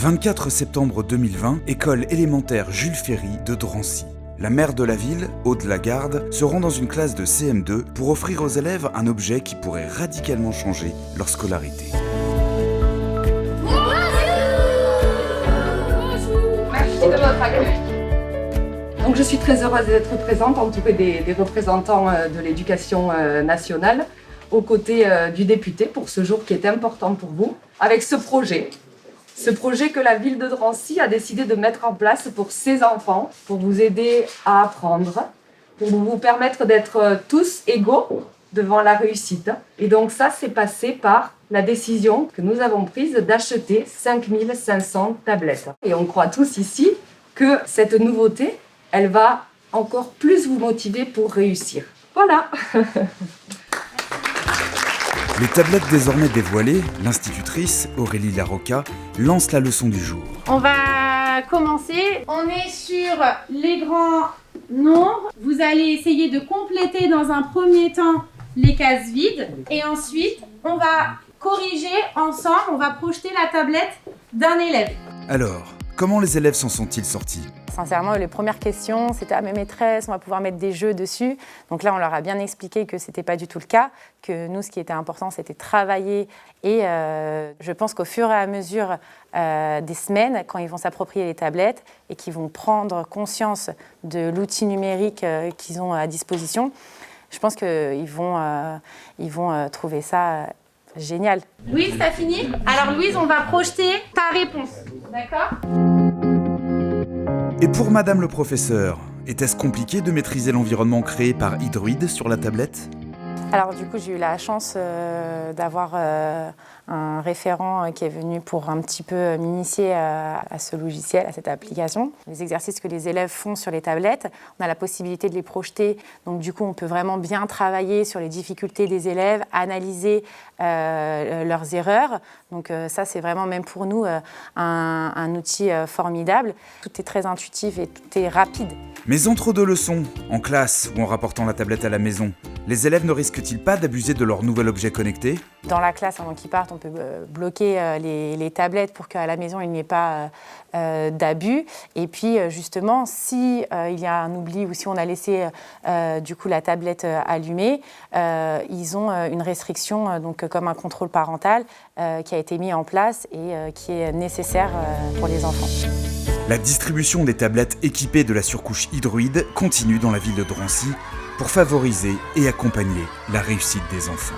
24 septembre 2020, école élémentaire Jules Ferry de Drancy. La maire de la ville, Aude Lagarde, se rend dans une classe de CM2 pour offrir aux élèves un objet qui pourrait radicalement changer leur scolarité. Merci de votre accueil. Donc je suis très heureuse d'être présente, entourée des représentants de l'éducation nationale, aux côtés du député pour ce jour qui est important pour vous, avec ce projet que la ville de Drancy a décidé de mettre en place pour ses enfants, pour vous aider à apprendre, pour vous permettre d'être tous égaux devant la réussite. Et donc ça, c'est passé par la décision que nous avons prise d'acheter 5500 tablettes. Et on croit tous ici que cette nouveauté, elle va encore plus vous motiver pour réussir. Voilà. Les tablettes désormais dévoilées, l'institutrice, Aurélie Larocca, lance la leçon du jour. On va commencer. On est sur les grands nombres. Vous allez essayer de compléter dans un premier temps les cases vides. Et ensuite, on va corriger ensemble, on va projeter la tablette d'un élève. Alors, comment les élèves s'en sont-ils sortis ? Sincèrement, les premières questions, c'était « Ah, mais maîtresse, on va pouvoir mettre des jeux dessus ». Donc là, on leur a bien expliqué que ce n'était pas du tout le cas, que nous, ce qui était important, c'était travailler. Et je pense qu'au fur et à mesure des semaines, quand ils vont s'approprier les tablettes et qu'ils vont prendre conscience de l'outil numérique qu'ils ont à disposition, je pense qu'ils vont trouver ça génial. Louise, t'as fini ? Alors Louise, on va projeter ta réponse, d'accord ? Et pour Madame le professeur, était-ce compliqué de maîtriser l'environnement créé par Hydroid sur la tablette ? Alors du coup, j'ai eu la chance d'avoir un référent qui est venu pour un petit peu m'initier à ce logiciel, à cette application. Les exercices que les élèves font sur les tablettes, on a la possibilité de les projeter. Donc du coup, on peut vraiment bien travailler sur les difficultés des élèves, analyser leurs erreurs. Donc ça, c'est vraiment, même pour nous, un outil formidable. Tout est très intuitif et tout est rapide. Mais entre deux leçons, en classe ou en rapportant la tablette à la maison, les élèves ne risquent-ils pas d'abuser de leur nouvel objet connecté ? Dans la classe, avant qu'ils partent, on peut bloquer les tablettes pour qu'à la maison, il n'y ait pas d'abus. Et puis, justement, si il y a un oubli ou si on a laissé du coup, la tablette allumée, ils ont une restriction, donc, comme un contrôle parental, qui a été mis en place et qui est nécessaire pour les enfants. La distribution des tablettes équipées de la surcouche Hydroid continue dans la ville de Drancy pour favoriser et accompagner la réussite des enfants.